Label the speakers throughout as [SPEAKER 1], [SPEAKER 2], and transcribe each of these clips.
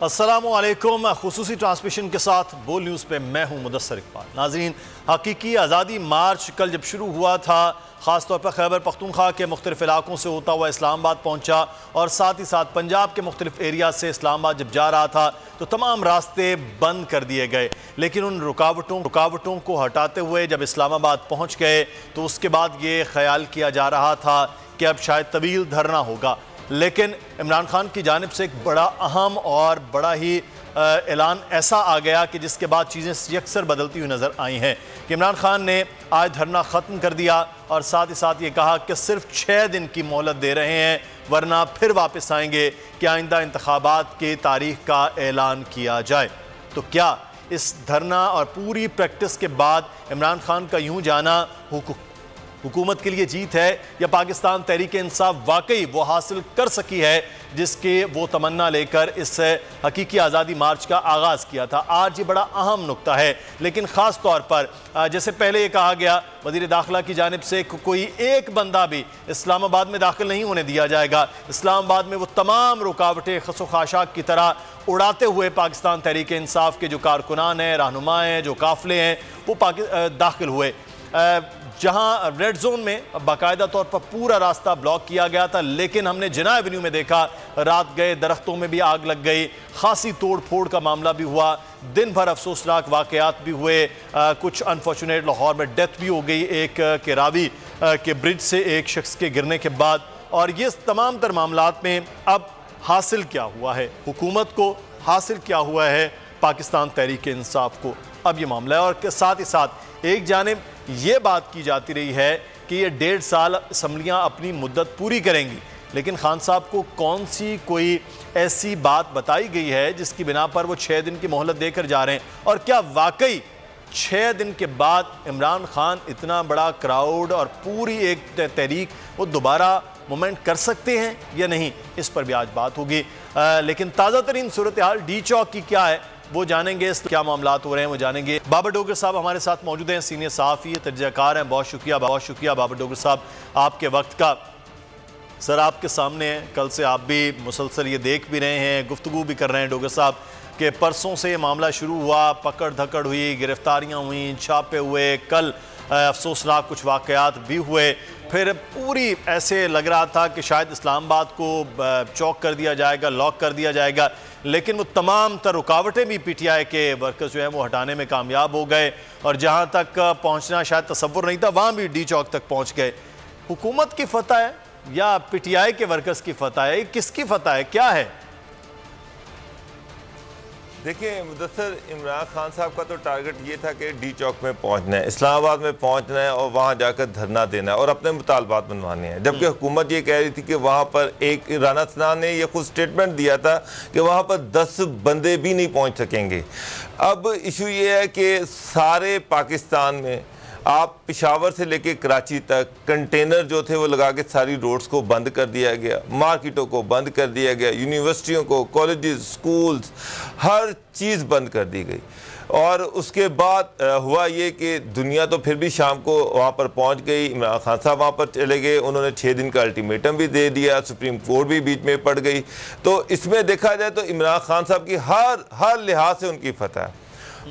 [SPEAKER 1] अस्सलामुअलैकुम। खुसूसी ट्रांसमिशन के साथ बोल न्यूज़ पे मैं हूं मुदस्सर इकबाल। नाज़रीन, हकीकी आज़ादी मार्च कल जब शुरू हुआ था, ख़ासतौर पर खैबर पख्तूनख्वा के मुख्तलिफ़ इलाकों से होता हुआ इस्लामाबाद पहुँचा और साथ ही साथ पंजाब के मुख्तलिफ़ एरिया से इस्लामाबाद जब जा रहा था तो तमाम रास्ते बंद कर दिए गए। लेकिन उन रुकावटों को हटाते हुए जब इस्लामाबाद पहुँच गए तो उसके बाद ये ख्याल किया जा रहा था कि अब शायद तवील धरना होगा। लेकिन इमरान खान की जानिब से एक बड़ा अहम और बड़ा ही ऐलान ऐसा आ गया कि जिसके बाद चीज़ें यकसर बदलती हुई नज़र आई हैं कि इमरान खान ने आज धरना ख़त्म कर दिया और साथ ही साथ ये कहा कि सिर्फ 6 दिन की मोहलत दे रहे हैं, वरना फिर वापस आएंगे कि आइंदा इंतखाबात की तारीख का ऐलान किया जाए। तो क्या इस धरना और पूरी प्रैक्टिस के बाद इमरान खान का यूँ जाना हुकूमत के लिए जीत है या पाकिस्तान तहरीक इंसाफ वाकई वो हासिल कर सकी है जिसके वो तमन्ना लेकर इस हकीकी आज़ादी मार्च का आगाज़ किया था? आज ये बड़ा अहम नुक्ता है। लेकिन ख़ास तौर पर जैसे पहले ये कहा गया वज़ीर दाखिला की जानिब से कोई एक बंदा भी इस्लामाबाद में दाखिल नहीं होने दिया जाएगा। इस्लामाबाद में वो तमाम रुकावटें खसो खाशाक की तरह उड़ाते हुए पाकिस्तान तहरीक इंसाफ के जो कारकुनान हैं, रहनुमा हैं, जो काफ़िले हैं, वो दाखिल हुए। जहां रेड जोन में बाकायदा तौर पर पूरा रास्ता ब्लॉक किया गया था, लेकिन हमने जिना एवेन्यू में देखा रात गए, दरख्तों में भी आग लग गई, खासी तोड़ फोड़ का मामला भी हुआ, दिन भर अफसोसनाक वाक़यात भी हुए, कुछ अनफॉर्चुनेट लाहौर में डेथ भी हो गई एक के रावी के ब्रिज से एक शख्स के गिरने के बाद। और ये तमाम तर मामलात में अब हासिल क्या हुआ है हुकूमत को, हासिल क्या हुआ है पाकिस्तान तहरीक इंसाफ को, अब ये मामला है। और साथ ही साथ एक जानिब ये बात की जाती रही है कि ये 1.5 साल असम्बलियाँ अपनी मुद्दत पूरी करेंगी, लेकिन खान साहब को कौन सी कोई ऐसी बात बताई गई है जिसकी बिना पर वो 6 दिन की मोहलत देकर जा रहे हैं? और क्या वाकई 6 दिन के बाद इमरान खान इतना बड़ा क्राउड और पूरी एक तहरीक वो दोबारा मूवमेंट कर सकते हैं या नहीं, इस पर भी आज बात होगी। लेकिन ताज़ा तरीन सूरत हाल डी चौक की क्या है वो जानेंगे, क्या मामलात हो रहे हैं वो जानेंगे। बाबर डोगर साहब हमारे साथ मौजूद हैं, सीनियर सहाफ़ी तजज़ियाकार हैं। बहुत शुक्रिया बाबर डोगर साहब आपके वक्त का। सर आपके सामने है, कल से आप भी मुसलसल ये देख भी रहे हैं, गुफ्तगू भी कर रहे हैं डोगर साहब के परसों से ये मामला शुरू हुआ, पकड़ धकड़ हुई, गिरफ्तारियाँ हुई, छापे हुए, कल अफसोसनाक कुछ वाक़यात भी हुए, फिर पूरी ऐसे लग रहा था कि शायद इस्लामाबाद को चौक कर दिया जाएगा, लॉक कर दिया जाएगा। लेकिन वो तमाम तर रुकावटें भी पीटीआई के वर्कर्स जो हैं वो हटाने में कामयाब हो गए और जहां तक पहुंचना शायद तसव्वुर नहीं था वहां भी डी चौक तक पहुंच गए। हुकूमत की फतह है या पीटीआई के वर्कर्स की फतह है? किसकी फतह है, क्या है?
[SPEAKER 2] देखिए मुदस्सर, इमरान खान साहब का तो टारगेट ये था कि डी चौक में पहुंचना है, इस्लामाबाद में पहुंचना है और वहां जाकर धरना देना है और अपने मुतालबात मनवाने हैं। जबकि हुकूमत ये कह रही थी कि वहां पर एक राना सना ने ये खुद स्टेटमेंट दिया था कि वहां पर 10 बंदे भी नहीं पहुंच सकेंगे। अब इशू ये है कि सारे पाकिस्तान में आप पेशावर से लेके कराची तक कंटेनर जो थे वो लगा के सारी रोड्स को बंद कर दिया गया, मार्केटों को बंद कर दिया गया, यूनिवर्सिटियों को, कॉलेजेस, स्कूल्स, हर चीज़ बंद कर दी गई। और उसके बाद हुआ ये कि दुनिया तो फिर भी शाम को वहाँ पर पहुँच गई। इमरान खान साहब वहाँ पर चले गए, उन्होंने 6 दिन का अल्टीमेटम भी दे दिया, सुप्रीम कोर्ट भी बीच में पड़ गई। तो इसमें देखा जाए तो इमरान खान साहब की हर लिहाज से उनकी फतह है।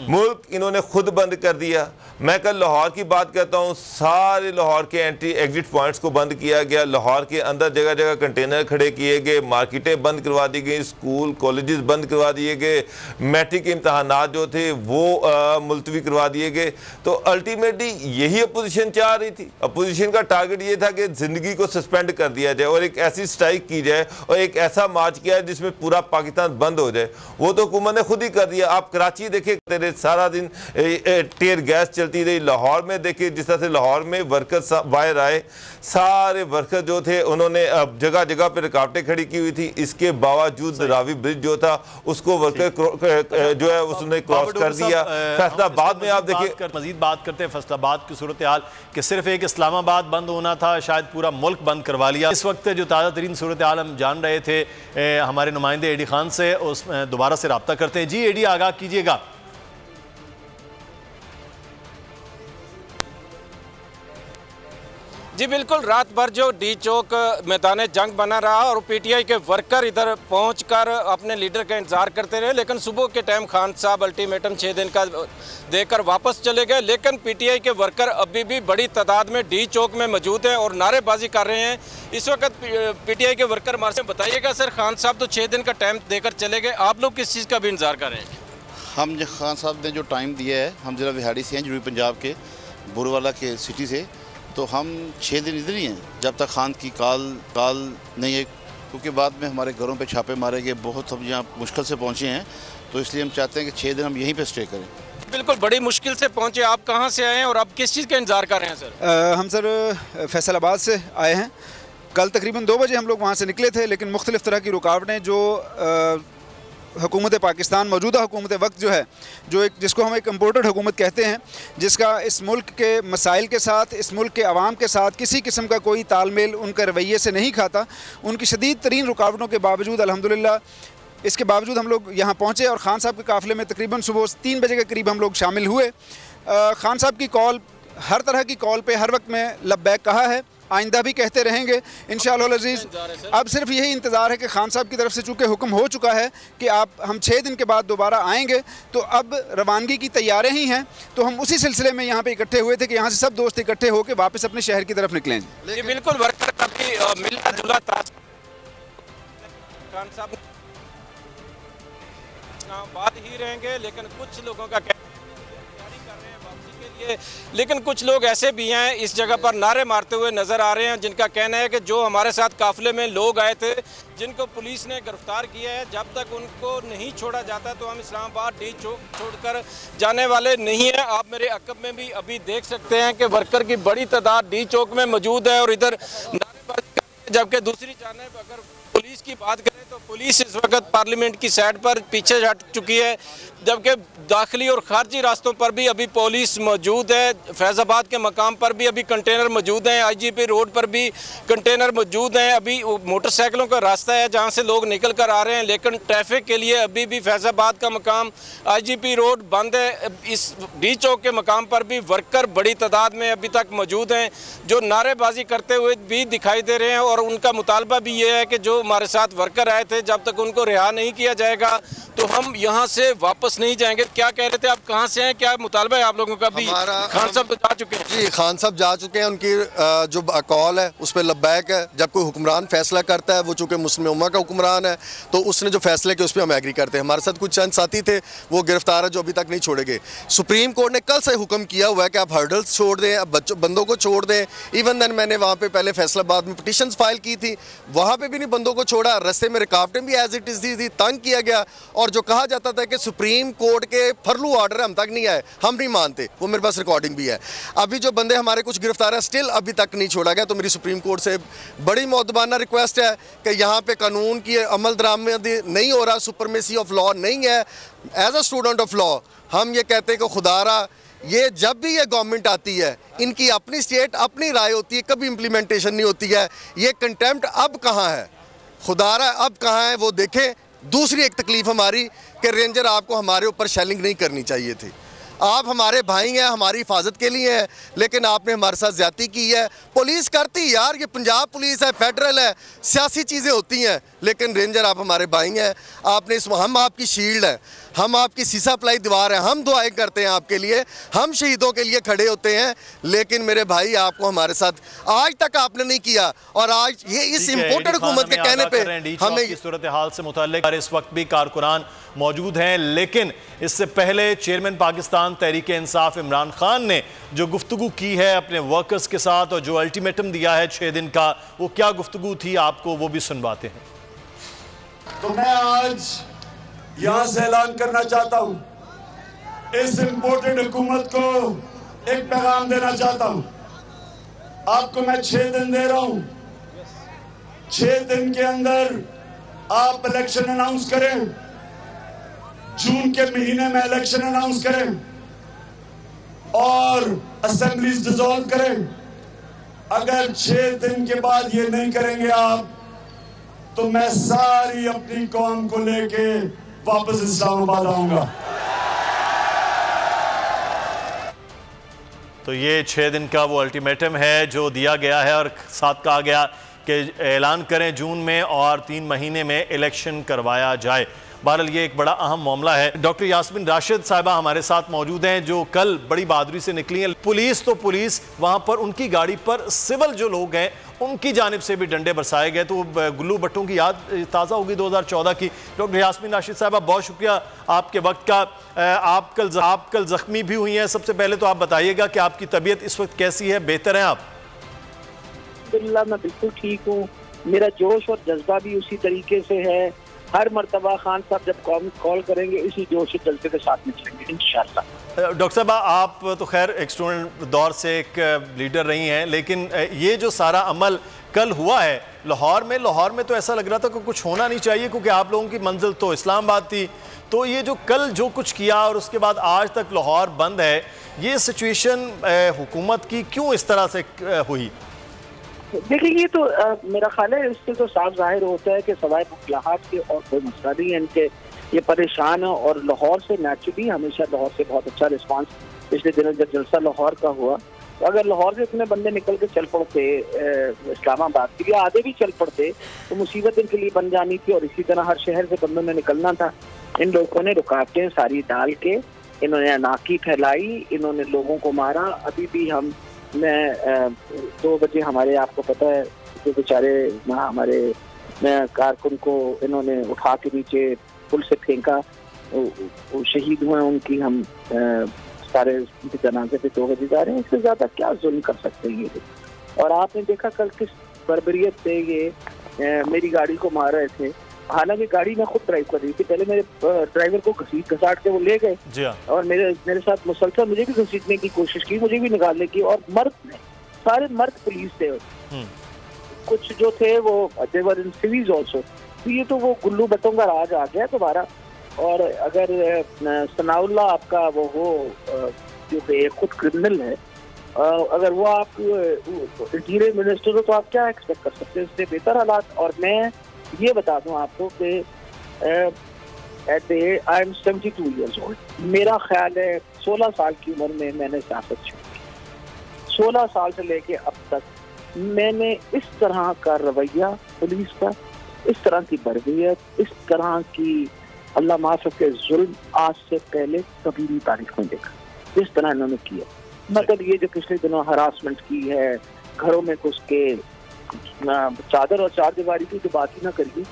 [SPEAKER 2] मुल्क इन्होंने खुद बंद कर दिया। मैं कल लाहौर की बात करता हूँ, सारे लाहौर के एंट्री एग्जिट पॉइंट्स को बंद किया गया, लाहौर के अंदर जगह जगह कंटेनर खड़े किए गए, मार्केटें बंद करवा दी गई, स्कूल कॉलेजेस बंद करवा दिए गए, मैट्रिक के इम्तहानात जो थे वो मुलतवी करवा दिए गए। तो अल्टीमेटली यही अपोजिशन चाह रही थी। अपोजिशन का टारगेट ये था कि ज़िंदगी को सस्पेंड कर दिया जाए और एक ऐसी स्ट्राइक की जाए और एक ऐसा मार्च किया जाए जिसमें पूरा पाकिस्तान बंद हो जाए। वो तो हुकूमत ने खुद ही कर दिया। आप कराची देखें, सारा दिन टेयर गैस चलती रही। लाहौर में देखिए जिस तरह से लाहौर में वर्कर्स बाहर आए, सारे वर्कर जो थे उन्होंने जगह जगह पे रुकावटें खड़ी की हुई थी। इसके बावजूद रावी ब्रिज जो था उसको वर्कर जो है उसने क्रॉस कर दिया। फैसलाबाद में आप देखिए,
[SPEAKER 1] मजीद बात करते हैं फैसलाबाद की सूरत हाल कि सिर्फ एक इस्लामाबाद बंद होना था, शायद पूरा मुल्क बंद करवा लिया। इस वक्त जो ताज़ा तरीन सूरत हाल हम जान रहे थे हमारे नुमाइंदे एडी खान से, उस दोबारा से रब्ता करते हैं। जी एडी, आगाह कीजिएगा।
[SPEAKER 3] जी बिल्कुल, रात भर जो डी चौक मैदान जंग बना रहा और पीटीआई के वर्कर इधर पहुंचकर अपने लीडर का इंतजार करते रहे, लेकिन सुबह के टाइम खान साहब अल्टीमेटम 6 दिन का देकर वापस चले गए। लेकिन पीटीआई के वर्कर अभी भी बड़ी तादाद में डी चौक में मौजूद हैं और नारेबाजी कर रहे हैं। इस वक्त पीटीआई के वर्कर हमारे से बताइएगा सर, खान साहब तो 6 दिन का टाइम देकर चले गए, आप लोग किस चीज़ का भी इंतजार कर रहे हैं?
[SPEAKER 4] हम खान साहब ने जो टाइम दिया है, हम ज़िला विहाड़ी से हैं, जनूबी पंजाब के बुरवाला के सिटी से, तो हम 6 दिन इधर ही हैं जब तक खान की काल नहीं है, क्योंकि बाद में हमारे घरों पे छापे मारे गए, बहुत हम यहाँ मुश्किल से पहुँचे हैं, तो इसलिए हम चाहते हैं कि 6 दिन हम यहीं पे स्टे करें।
[SPEAKER 3] बिल्कुल, बड़ी मुश्किल से पहुँचे, आप कहाँ से आए हैं और आप किस चीज़ का इंतजार कर रहे हैं सर?
[SPEAKER 5] हम सर फैसलाबाद से आए हैं। कल तकरीबन 2 बजे हम लोग वहाँ से निकले थे, लेकिन मुख्तलिफ़ तरह की रुकावटें जो हुकूमत पाकिस्तान, मौजूदा हुकूमत वक्त जो है, जो जिसको हम एक इम्पोर्टेड हुकूमत कहते हैं, जिसका इस मुल्क के मसाइल के साथ, इस मुल्क के अवाम के साथ किसी किस्म का कोई तालमेल उनके रवैये से नहीं खाता, उनकी शदीद तरीन रुकावटों के बावजूद अल्हम्दुलिल्लाह इसके बावजूद हम लोग यहाँ पहुँचे और ख़ान साहब के काफ़िले में तकरीबन सुबह 3 बजे के करीब हम लोग शामिल हुए। ख़ान साहब की कॉल, हर तरह की कॉल पे हर वक्त में लब्बैक कहा है, आइंदा भी कहते रहेंगे इंशाअल्लाह अज़ीज़। अब सिर्फ यही इंतज़ार है कि खान साहब की तरफ से चूँकि हुक्म हो चुका है कि हम 6 दिन के बाद दोबारा आएंगे, तो अब रवानगी की तैयारियां ही हैं, तो हम उसी सिलसिले में यहाँ पे इकट्ठे हुए थे कि यहाँ से सब दोस्त इकट्ठे होकर वापस अपने शहर की तरफ निकलें।
[SPEAKER 3] जी बिल्कुल, वर्कर काफ़ी मिलता जुला खान साहब बात ही रहेंगे, लेकिन कुछ लोगों का लेकिन कुछ लोग ऐसे भी हैं इस जगह पर नारे मारते हुए नज़र आ रहे हैं, जिनका कहना है कि जो हमारे साथ काफ़िले में लोग आए थे, जिनको पुलिस ने गिरफ्तार किया है, जब तक उनको नहीं छोड़ा जाता तो हम इस्लामाबाद डी चौक छोड़कर जाने वाले नहीं हैं। आप मेरे अकब में भी अभी देख सकते हैं कि वर्कर की बड़ी तादाद डी चौक में मौजूद है और इधर नारेबाजी कर रहे हैं, जबकि दूसरी जानिब अगर पुलिस की बात करें तो पुलिस इस वक्त पार्लियामेंट की साइड पर पीछे हट चुकी है, जबकि दाखिली और खारजी रास्तों पर भी अभी पुलिस मौजूद है। फैज़ाबाद के मकाम पर भी अभी कंटेनर मौजूद हैं, आईजीपी रोड पर भी कंटेनर मौजूद हैं। अभी मोटरसाइकिलों का रास्ता है जहां से लोग निकल कर आ रहे हैं, लेकिन ट्रैफिक के लिए अभी भी फैज़ाबाद का मकाम, आईजीपी रोड बंद है। इस डी चौक के मकाम पर भी वर्कर बड़ी तादाद में अभी तक मौजूद हैं, जो नारेबाजी करते हुए भी दिखाई दे रहे हैं और उनका मुतालबा भी ये है कि जो हमारे साथ वर्कर आए थे, जब तक उनको रिहा नहीं किया जाएगा तो हम यहाँ से वापस नहीं जाएंगे। क्या कह रहे थे आप, कहाँ से हैं, क्या मुतालबा है आप लोगों का? भी खान साहब तो जा चुके हैं।
[SPEAKER 6] जी, खान साहब जा चुके हैं, उनकी जो कॉल है उस पर लब्बैक है। जब कोई हुक्मरान फैसला करता है, वो चूँकि मुस्लिम उम्मा का हुक्मरान है, तो उसने जो फैसले किए उस पर हम एग्री करते हैं। हमारे साथ कुछ चंद साथी थे, वो गिरफ्तार है, जो अभी तक नहीं छोड़े गए। सुप्रीम कोर्ट ने कल से हुक्म किया हुआ है कि आप हर्डल्स छोड़ दें, अब बंदों को छोड़ दें। इवन देन मैंने वहाँ पे पहले फैसलाबाद में पिटिशंस फाइल की थी, वहाँ पे भी नहीं बंदों को छोड़ा, रस्ते में रुकावटें भी एज इट इज़ थी, तंग किया गया। और जो कहा जाता था कि सुप्रीम कोर्ट के फरलू ऑर्डर हम तक नहीं आए, हम नहीं मानते, वो मेरे पास रिकॉर्डिंग भी है। अभी जो बंदे हमारे कुछ गिरफ्तार है, स्टिल अभी तक नहीं छोड़ा गया। तो मेरी सुप्रीम कोर्ट से बड़ी मौदबाना रिक्वेस्ट है कि यहाँ पे कानून की अमल दरामदी नहीं हो रहा, सुपरमेसी ऑफ लॉ नहीं है। As a student of law हम ये कहते हैं कि खुदारा ये जब भी ये गवर्नमेंट आती है, इनकी अपनी स्टेट अपनी राय होती है, कभी इम्प्लीमेंटेशन नहीं होती है। ये कंटेम्प्ट अब कहाँ है, खुदारा अब कहाँ है वो देखें। दूसरी एक तकलीफ हमारी कि रेंजर आपको हमारे ऊपर शेलिंग नहीं करनी चाहिए थी। आप हमारे भाई हैं, हमारी हिफाजत के लिए हैं, लेकिन आपने हमारे साथ ज्यादती की है। पुलिस करती यार, ये पंजाब पुलिस है, फेडरल है, सियासी चीज़ें होती हैं, लेकिन रेंजर आप हमारे भाई हैं। आपने हम आपकी शील्ड है, हम आपकी सीसा प्लाई दीवार है, हम दुआएं करते हैं आपके लिए, हम शहीदों के लिए खड़े होते हैं। लेकिन मेरे भाई आपको हमारे साथ आज तक आपने नहीं किया, और आज ये इस इम्पोर्टेड हुकूमत के कहने पे हमें
[SPEAKER 1] सूरत हाल से मुताल्लिक इस वक्त भी कारकुनान मौजूद हैं। लेकिन इससे पहले चेयरमैन पाकिस्तान तहरीक इंसाफ इमरान खान ने जो गुफ्तगू की है अपने वर्कर्स के साथ और जो अल्टीमेटम दिया है 6 दिन का, वो क्या गुफ्तगू थी आपको वो भी सुनवाते हैं।
[SPEAKER 7] तो मैं आज यहां से ऐलान करना चाहता हूं, इस इम्पोर्टेड हुकूमत को एक पैगाम देना चाहता हूं। आपको मैं 6 दिन दे रहा हूं, 6 दिन के अंदर आप इलेक्शन अनाउंस करें, जून के महीने में इलेक्शन अनाउंस करें और असेंबलीज डिसॉल्व करें। अगर 6 दिन के बाद ये नहीं करेंगे आप, तो मैं सारी अपनी कौम को लेके वापस इस्लामाबाद आऊंगा।
[SPEAKER 1] तो ये 6 दिन का वो अल्टीमेटम है जो दिया गया है और साथ कहा गया कि ऐलान करें जून में और 3 महीने में इलेक्शन करवाया जाए। बहरहाल ये एक बड़ा अहम मामला है। डॉक्टर यास्मीन राशिद साहिबा हमारे साथ मौजूद हैं जो कल बड़ी बहादुरी से निकली हैं। पुलिस तो पुलिस, वहाँ पर उनकी गाड़ी पर सिविल जो लोग हैं उनकी जानिब से भी डंडे बरसाए गए। तो गुल्लू भट्टों की याद ताज़ा होगी 2014 की। डॉक्टर यास्मीन राशिद साहिबा बहुत शुक्रिया आपके वक्त का। आप कल ज़ख्मी भी हुई हैं। सबसे पहले तो आप बताइएगा कि आपकी तबीयत इस वक्त कैसी है, बेहतर हैं आप?
[SPEAKER 8] अल्हम्दुलिल्लाह मैं बिल्कुल ठीक हूँ। मेरा जोश और जज्बा भी उसी तरीके से है। हर मर्तबा खान साहब जब कॉल करेंगे इसी जोश और जज्बे के साथ निकलेंगे इंशाअल्लाह।
[SPEAKER 1] डॉक्टर साहब आप तो खैर एक स्टूडेंट दौर से एक लीडर रही हैं, लेकिन ये जो सारा अमल कल हुआ है लाहौर में तो ऐसा लग रहा था कि कुछ होना नहीं चाहिए क्योंकि आप लोगों की मंजिल तो इस्लामाबाद थी। तो ये जो कल जो कुछ किया और उसके बाद आज तक लाहौर बंद है, ये सिचुएशन हुकूमत की क्यों इस तरह से हुई?
[SPEAKER 8] देखिए ये तो मेरा ख्याल है इससे तो साफ जाहिर होता है कि सवाए मुखलाहट के और कोई मसला नहीं है इनके। ये परेशान है और लाहौर से नेचुरली हमेशा लाहौर से बहुत अच्छा रिस्पांस पिछले दिनों जब जलसा लाहौर का हुआ तो अगर लाहौर से इतने बंदे निकल के चल पड़ते इस्लामाबाद के लिए, आधे भी चल पड़ते तो मुसीबत इनके लिए बन जानी थी। और इसी तरह हर शहर से बंदों ने निकलना था। इन लोगों ने रुकावटें सारी डाल के इन्होंने नाकी फैलाई, इन्होंने लोगों को मारा। अभी भी मैं 2 बजे हमारे आपको पता है जो बेचारे हमारे कारकुन को इन्होंने उठा के नीचे पुल से फेंका, शहीद हुए उनकी हम सारे जनाजे पे 2 बजे जा रहे हैं। इससे ज्यादा क्या जुल्म कर सकते हैं ये। और आपने देखा कल किस बर्बरियत से ये मेरी गाड़ी को मार रहे थे। हालांकि गाड़ी मैं खुद ड्राइव कर रही थी, पहले मेरे ड्राइवर को घसीट के वो ले गए और मेरे साथ मुसलसल मुझे भी घसीटने की कोशिश की, मुझे भी निकालने की। और सारे मर्द पुलिस थे, कुछ जो थे वो देवर इन सिवीज ऑल्सो। तो ये तो वो गुल्लू भट्टों का राज आ गया दोबारा। और अगर सनाउल्लाह आपका वो हो जो खुद क्रिमिनल है, अगर वो आप इंटीरियर मिनिस्टर हो तो आप क्या एक्सपेक्ट कर सकते हैं, इससे बेहतर हालात। और मैं ये बता दूं आपको कि आई एम 72 ईयर्स ओल्ड। मेरा ख्याल है 16 साल की उम्र में मैंने सियासत शुरू की। 16 साल से लेके अब तक मैंने इस तरह का रवैया पुलिस का, इस तरह की बर्बरियत, इस तरह की अल्लाह माफ के जुल्म आज से पहले कभी भी तारीख में देखा जिस तरह इन्होंने किया। मतलब ये जो पिछले दिनों हरासमेंट की है, घरों में घुस के चादर और चारदीवारी की तो बात ही ना करिए,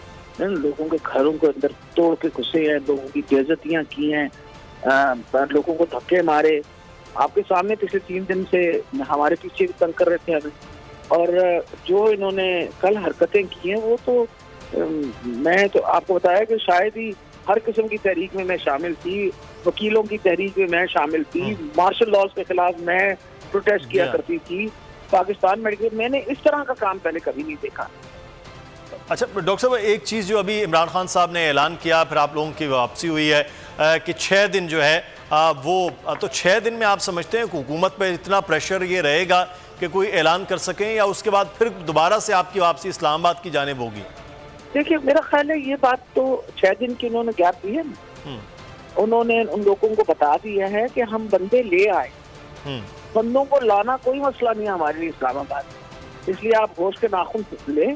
[SPEAKER 8] लोगों के घरों के अंदर तोड़ के घुसे हैं, लोगों की बेइज्जतियां की हैं, लोगों को धक्के मारे। आपके सामने पिछले 3 दिन से हमारे पीछे भी तंग कर रहे थे हमें। और जो इन्होंने कल हरकतें की हैं वो तो मैं तो आपको बताया कि शायद ही हर किस्म की तहरीक में मैं शामिल थी। वकीलों की तहरीक में मैं शामिल थी, मार्शल लॉज के खिलाफ मैं प्रोटेस्ट किया करती थी। पाकिस्तान मेडिकल मैंने इस तरह का काम पहले कभी नहीं देखा।
[SPEAKER 1] अच्छा डॉक्टर साहब, एक चीज़ जो अभी इमरान खान साहब ने ऐलान किया, फिर आप लोगों की वापसी हुई है कि 6 दिन जो है वो तो 6 दिन में आप समझते हैं कि हुकूमत पर इतना प्रेशर ये रहेगा कि कोई ऐलान कर सकें या उसके बाद फिर दोबारा से आपकी वापसी इस्लामाबाद की जानिब होगी?
[SPEAKER 8] देखिए मेरा ख्याल है ये बात तो 6 दिन की उन्होंने गैप दी है ना, उन्होंने उन लोगों को बता दिया है कि हम बंदे ले आए, बंदों को लाना कोई मसला नहीं है हमारे लिए इस्लामाबाद। इसलिए आप होश के नाखून ले,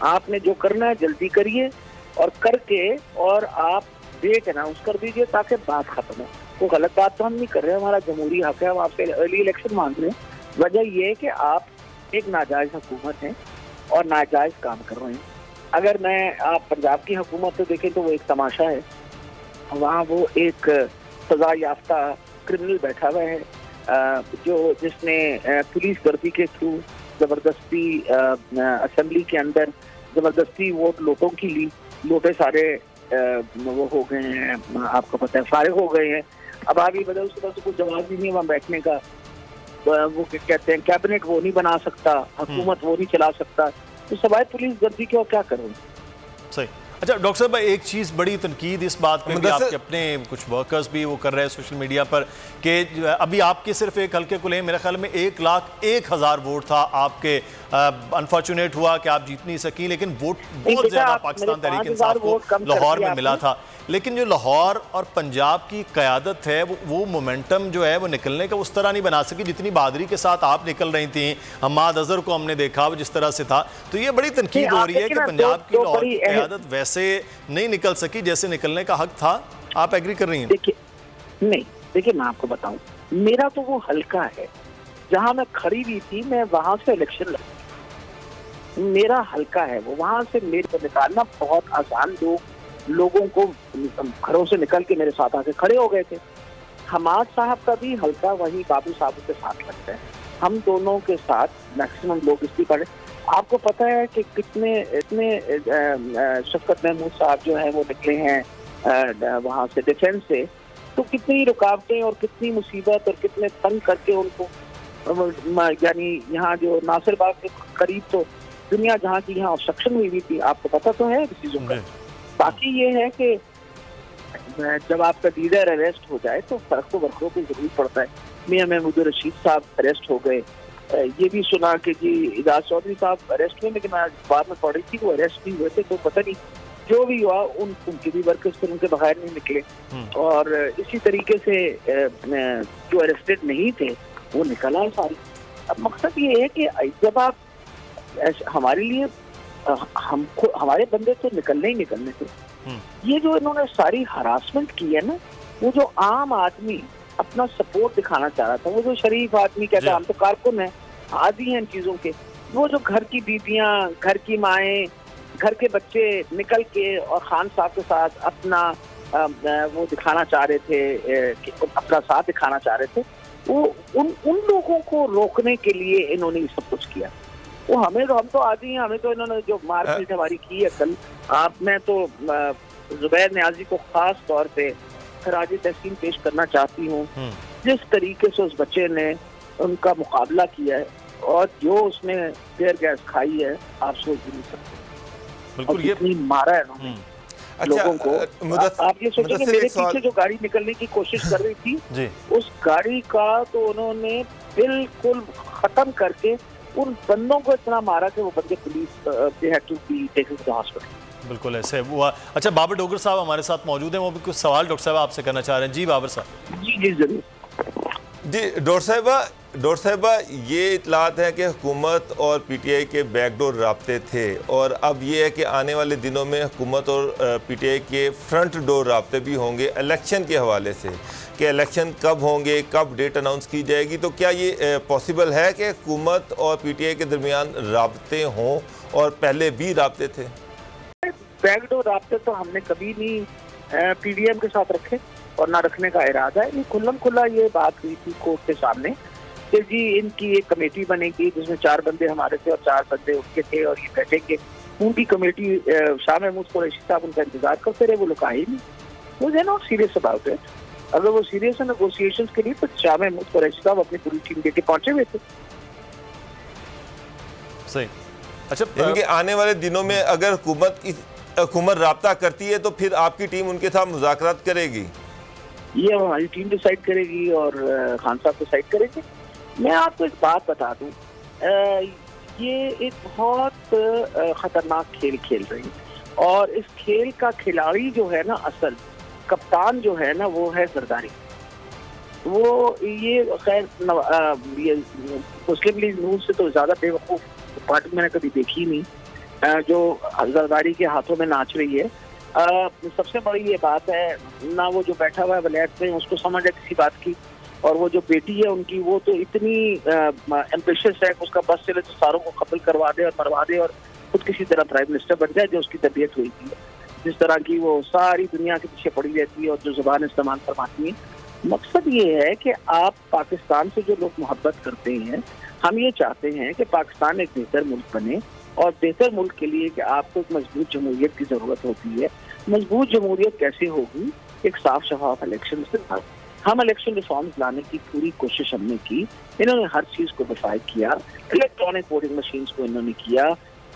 [SPEAKER 8] आपने जो करना है जल्दी करिए और करके और आप डेट अनाउंस कर दीजिए ताकि बात खत्म हो। कोई गलत बात तो हम नहीं कर रहे, हमारा जमहूरी हक है, हम आपसे अर्ली इलेक्शन मांग रहे हैं। वजह यह है कि आप एक नाजायज हुकूमत हैं और नाजायज काम कर रहे हैं। अगर मैं आप पंजाब की हुकूमत को देखें तो वो एक तमाशा है, वहाँ वो एक सजा याफ्ता क्रिमिनल बैठा हुआ है जिसने पुलिस गर्दी के थ्रू जबरदस्ती असेंबली के अंदर जबरदस्ती वोट लोटों की ली। लोटे सारे वो हो गए हैं, आपको पता है फारिग हो गए हैं। अब आगे बदल उसके पास कुछ जवाब भी नहीं है वहाँ बैठने का। वो कहते हैं कैबिनेट वो नहीं बना सकता, हुकूमत वो नहीं चला सकता, तो सवाए पुलिस गर्दी के और क्या करूँ।
[SPEAKER 1] सही। अच्छा डॉक्टर साहब, एक चीज़ बड़ी तनकीद इस बात पे भी आपके अपने कुछ वर्कर्स भी वो कर रहे हैं सोशल मीडिया पर कि अभी आपके सिर्फ एक हल्के को लें, मेरे ख्याल में 1,01,000 वोट था आपके। अनफॉर्चुनेट हुआ कि आप जीत नहीं सकी, लेकिन वोट बहुत ज़्यादा पाकिस्तान तहरीक इंसाफ को लाहौर में मिला था। लेकिन जो लाहौर और पंजाब की क़यादत है वो मोमेंटम जो है वो निकलने का उस तरह नहीं बना सकी जितनी बहादुरी के साथ आप निकल रही थी। हमाद अजहर को हमने देखा वो जिस तरह से था, तो ये बड़ी तनकीद हो रही है कि पंजाब की लाहौर की क़यादत वैसे नहीं निकल सकी जैसे निकलने का हक था। आप एग्री कर रही हैं?
[SPEAKER 8] देखिए मैं आपको बताऊं, मेरा तो वो हल्का है जहां मैं खड़ी हुई थी, मैं वहां से इलेक्शन लड़ी, मेरा हल्का है वो, वहां से मेरे को निकालना बहुत आसान। लोगों को घरों से निकल के मेरे साथ आके खड़े हो गए थे। हमाद साहब का भी हल्का वही बाबू साहब के साथ लगता है, हम दोनों के साथ मैक्सिमम लोग इसलिए खड़े। आपको पता है कि इतने शफकत महमूद साहब जो हैं वो निकले हैं वहाँ से डिफेंस से, तो कितनी रुकावटें और कितनी मुसीबत और कितने तंग करके उनको, यानी यहाँ जो नासिर बाग के करीब तो दुनिया जहाँ की यहाँ ऑब्स्ट्रक्शन हुई थी, आपको पता तो है चीज़ों का। बाकी ये है कि जब आपका लीडर अरेस्ट हो जाए तो फर्क तो वर्करों को जरूर पड़ता है। मियां महमूद रशीद साहब अरेस्ट हो गए, ये भी सुना कि जी इजाज चौधरी साहब अरेस्ट हुए, लेकिन आज बाद में पड़ी थी वो अरेस्ट नहीं हुए थे, तो पता नहीं जो भी हुआ उनके भी वर्कर्स फिर उनके बगैर नहीं निकले। और इसी तरीके से जो अरेस्टेड नहीं थे वो निकला है सारी। अब मकसद ये है कि जब आप हमारे लिए हमको हमारे बंदे तो निकलने ही निकलने थे, ये जो इन्होंने सारी हरासमेंट की है ना, वो जो आम आदमी अपना सपोर्ट दिखाना चाह रहा था, वो जो शरीफ आदमी कहता है हम तो कारकुन हैं, आदी हैं इन चीजों के, वो जो घर की बीबियां, घर की माएँ, घर के बच्चे निकल के और खान साहब के साथ अपना वो दिखाना चाह रहे थे, अपना साथ दिखाना चाह रहे थे, वो उन लोगों को रोकने के लिए इन्होंने सब कुछ किया। वो हम तो आदि हैं, हमें तो इन्होंने जो मारपीट हमारी की है कल, मैं तो जुबैर नियाजी को खास तौर पे खराज तहसीन पेश करना चाहती हूँ। जिस तरीके से उस बच्चे ने उनका मुकाबला किया है और जो उसने टेयर गैस खाई है, आप सोच भी नहीं सकते।
[SPEAKER 1] बिल्कुल,
[SPEAKER 8] ये मारा है उन्होंने लोगों को। आप ये सोचेंगे मेरे पीछे जो गाड़ी निकलने की कोशिश कर रही थी, उस गाड़ी का तो उन्होंने बिल्कुल खत्म करके उन बंदों को इतना मारा कि वो बंदे पुलिस हॉस्पिटल।
[SPEAKER 1] बिल्कुल ऐसे हुआ। अच्छा, बाबर डोगर साहब हमारे साथ मौजूद हैं, वो भी कुछ सवाल डॉक्टर साहब आपसे करना चाह रहे हैं। जी बाबर साहब।
[SPEAKER 8] जी जरूर।
[SPEAKER 2] जी डॉक्टर साहबा, ये इतलात है कि हुकूमत और पीटीआई के बैकडोर राब्ते थे, और अब ये है कि आने वाले दिनों में हुकूमत और पीटीआई के फ्रंट डोर राब्ते भी होंगे इलेक्शन के हवाले से, कि इलेक्शन कब होंगे, कब डेट अनाउंस की जाएगी। तो क्या ये पॉसिबल है कि हुकूमत और पीटीआई के दरमियान राब्ते हों, और पहले भी राब्ते थे?
[SPEAKER 8] बैकडोर राब्ते तो हमने कभी नहीं पीडीएम के साथ रखे और ना रखने का इरादा है। खुल्लम खुल्ला ये बात हुई थी कोर्ट के सामने कि जी इनकी एक कमेटी बनेगी जिसमें 4 बंदे हमारे थे और 4 बंदे उनके थे, और ये बैठेंगे। उनकी कमेटी शाह महमूद कुरैशी साहब उनका इंतजार करते रहे, वो लोग आए नहीं। वो they not serious about it. अगर वो सीरियस है नेगोशिएशंस के लिए तो शाह महमूद कुरैशी साहब अपनी पूरी टीम लेके पहुंचे हुए थे।
[SPEAKER 1] सही। अच्छा,
[SPEAKER 2] इनके आने वाले दिनों में अगर हुकूमत राब्ता करती है तो फिर आपकी टीम उनके साथ मुज़ाकरात करेगी?
[SPEAKER 8] ये हमारी टीम डिसाइड करेगी और खान साहब डिसाइड करेंगे। मैं आपको एक बात बता दूं, ये एक बहुत खतरनाक खेल खेल रही है, और इस खेल का खिलाड़ी जो है ना, असल कप्तान जो है ना, वो है जरदारी। वो ये खैर ये मुस्लिम लीग नून से तो ज्यादा बेवकूफ पार्टी मैंने कभी देखी नहीं जो जरदारी के हाथों में नाच रही है। सबसे बड़ी ये बात है ना, वो जो बैठा हुआ है वलायत में उसको समझ है किसी बात की, और वो जो बेटी है उनकी वो तो इतनी एम्बिशियस है कि उसका बस चले तो सारों को कत्ल करवा दे और मरवा दे और खुद किसी तरह प्राइम मिनिस्टर बन जाए, जो उसकी तबीयत हुई थी। जिस तरह की वो सारी दुनिया के पीछे पड़ी रहती है और जो जुबान इस्तेमाल फरमाती है। मकसद ये है कि आप पाकिस्तान से जो लोग मोहब्बत करते हैं, हम ये चाहते हैं कि पाकिस्तान एक बेहतर मुल्क बने, और बेहतर मुल्क के लिए कि आपको एक मजबूत जमहूरियत की जरूरत होती है। मजबूत जमहूरियत कैसे होगी? एक साफ शफाफ इलेक्शन से। हम इलेक्शन रिफॉर्म्स लाने की पूरी कोशिश हमने की, इन्होंने हर चीज को डिफाइड किया, इलेक्ट्रॉनिक वोटिंग मशीन्स को इन्होंने किया,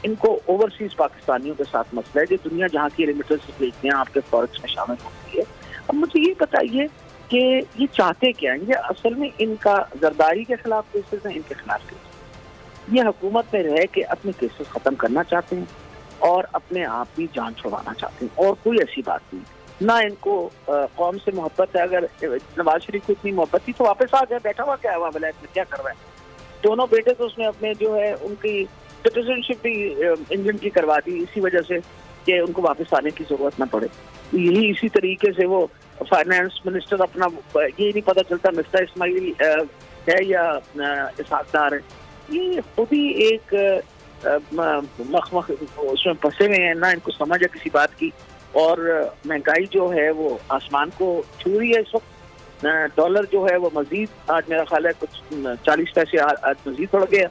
[SPEAKER 8] इनको ओवरसीज पाकिस्तानियों के साथ मसला है, जो दुनिया जहाँ की रेमिटेंस भेजते हैं आपके फॉरेक्स में शामिल होती है। अब मुझे ये बताइए कि ये चाहते क्या हैं? ये असल में इनका जरदारी के खिलाफ केसेस हैं, इनके खिलाफ केसेस। ये हुकूमत में रह के अपने केसेस खत्म करना चाहते हैं और अपने आप भी जान छुड़वाना चाहते हैं, और कोई ऐसी बात नहीं। ना इनको कौम से मोहब्बत है। अगर नवाज शरीफ को इतनी मोहब्बत थी तो वापस आ गया, बैठा हुआ क्या है वहाँ विलायत में, क्या कर रहा है? दोनों बेटे तो उसने अपने जो है उनकी सिटीजनशिप भी इंग्लैंड की करवा दी इसी वजह से कि उनको वापस आने की जरूरत ना पड़े। यही इसी तरीके से वो फाइनेंस मिनिस्टर अपना ये नहीं पता चलता मिस्टर इस्माइल है या इसहाकदार है, ये खुद ही एक मख उसमें फंसे हुए हैं, ना इनको समझ है किसी बात की। और महंगाई जो है वो आसमान को छू रही है इस वक्त। डॉलर जो है वो मजीद आज मेरा ख्याल है कुछ 40 पैसे आज मजीद बढ़ गया।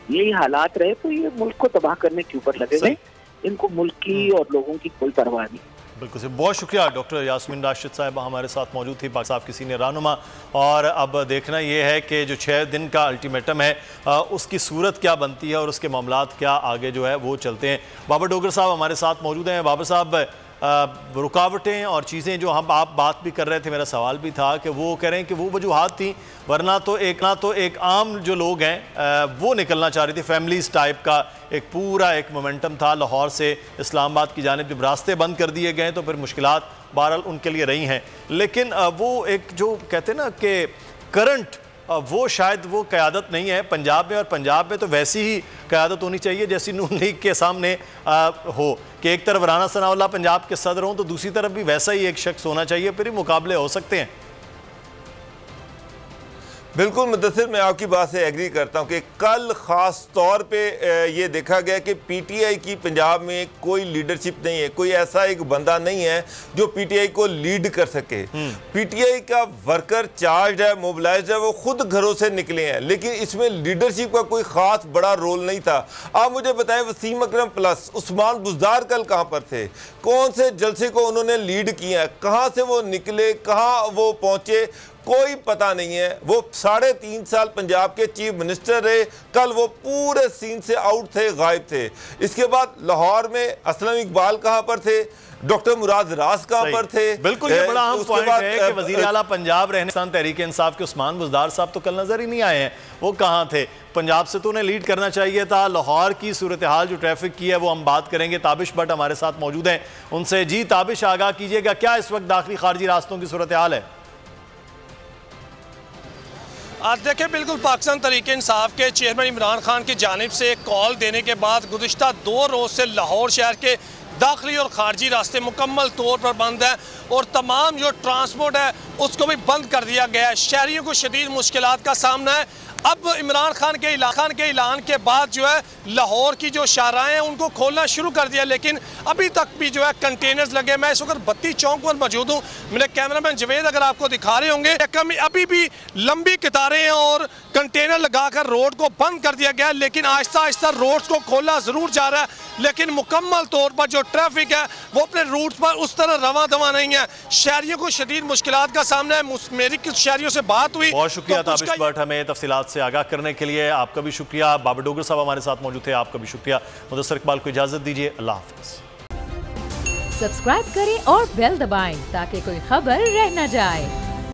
[SPEAKER 8] यही हालात रहे तो ये मुल्क को तबाह करने के ऊपर लगे गए, इनको मुल्क की और लोगों की कोई परवाह नहीं।
[SPEAKER 1] बिल्कुल सही, बहुत शुक्रिया डॉक्टर यास्मीन राशिद साहब हमारे साथ मौजूद थी, पाक साहब की सीनियर रहनुमा। और अब देखना ये है कि जो 6 दिन का अल्टीमेटम है उसकी सूरत क्या बनती है और उसके मामलात क्या आगे जो है वो चलते हैं। बाबर डोगर साहब हमारे साथ मौजूद हैं। बाबर साहब, रुकावटें और चीज़ें जो आप बात भी कर रहे थे, मेरा सवाल भी था कि वो कह रहे हैं कि वो वजूहात थी, वरना तो एक आम जो लोग हैं वो निकलना चाह रहे थे, फैमिलीज़ टाइप का एक पूरा एक मोमेंटम था। लाहौर से इस्लामाबाद की जानिब जब रास्ते बंद कर दिए गए तो फिर मुश्किलात बहरहाल उनके लिए रही हैं। लेकिन वो एक जो कहते हैं ना कि करंट, वो शायद वो क़यादत नहीं है पंजाब में, और पंजाब में तो वैसी ही क़यादत होनी चाहिए जैसी नून लीग के सामने हो कि एक तरफ राना सनाउल्लाह पंजाब के सदर हों तो दूसरी तरफ भी वैसा ही एक शख्स होना चाहिए, फिर ही मुकाबले हो सकते हैं।
[SPEAKER 2] बिल्कुल मुद्दसिर, मैं आपकी बात से एग्री करता हूं कि कल ख़ास तौर पे ये देखा गया कि पीटीआई की पंजाब में कोई लीडरशिप नहीं है, कोई ऐसा एक बंदा नहीं है जो पीटीआई को लीड कर सके। पीटीआई का वर्कर चार्ज है, मोबिलाइज्ड है, वो खुद घरों से निकले हैं, लेकिन इसमें लीडरशिप का कोई ख़ास बड़ा रोल नहीं था। आप मुझे बताएं, वसीम अकरम प्लस उस्मान बुज़दार कल कहाँ पर थे? कौन से जलसे को उन्होंने लीड किया? कहाँ से वो निकले, कहाँ वो पहुँचे, कोई पता नहीं है। वो 3.5 साल पंजाब के चीफ मिनिस्टर रहे, कल वो पूरे सीन से आउट थे, गायब थे। इसके बाद लाहौर में असलम इकबाल कहाँ पर थे, डॉक्टर मुराद रास कहाँ पर थे?
[SPEAKER 1] बिल्कुल, ये बड़ा अहम पॉइंट है कि वज़ीर आला पंजाब रहने तहरीक इंसाफ के उस्मान बुज़दार साहब तो कल नजर ही नहीं आए हैं, वो कहाँ थे? पंजाब से तो उन्हें लीड करना चाहिए था। लाहौर की सूरत हाल जो ट्रैफिक की है वो हम बात करेंगे। ताबिश भट्ट हमारे साथ मौजूद हैं, उनसे जी ताबिश आगाह कीजिएगा, क्या इस वक्त दाखिली खारजी रास्तों की सूरत हाल है?
[SPEAKER 9] आज देखिए, बिल्कुल पाकिस्तान तहरीक इंसाफ के चेयरमैन इमरान खान की जानिब से कॉल देने के बाद गुज़िश्ता 2 रोज़ से लाहौर शहर के दाखिली और खारजी रास्ते मुकम्मल तौर पर बंद हैं और तमाम जो ट्रांसपोर्ट है उसको भी बंद कर दिया गया है। शहरियों को शदीद मुश्किलात का सामना है। अब इमरान खान के ऐलान के बाद जो है लाहौर की जो शाहराएं हैं उनको खोलना शुरू कर दिया, लेकिन अभी तक भी जो है कंटेनर्स लगे। मैं इस वक्त बत्ती चौक पर मौजूद हूँ, मेरे कैमरामैन जवेद अगर आपको दिखा रहे होंगे, अभी भी लंबी कतारें हैं और कंटेनर लगाकर रोड को बंद कर दिया गया। लेकिन आहिस्ता आहिस्ता रोड्स को खोला ज़रूर जा रहा है, लेकिन मुकम्मल तौर पर जो ट्रैफिक है वो अपने रूट्स पर उस तरह रवा दवा नहीं है। शहरियों को शदीद मुश्किलात का सामना है। मेरी कुछ शहरियों से बात हुई।
[SPEAKER 1] बहुत शुक्रिया ताबिश भट्ट हमें तफसीलात से आगाह करने के लिए, आपका भी शुक्रिया। बाबर डोगर साहब हमारे साथ मौजूद थे, आपका भी शुक्रिया। मुदस्सर इकबाल को इजाजत दीजिए, अल्लाह हाफिज।
[SPEAKER 10] सब्सक्राइब करें और बेल दबाएं ताकि कोई खबर रह न जाए।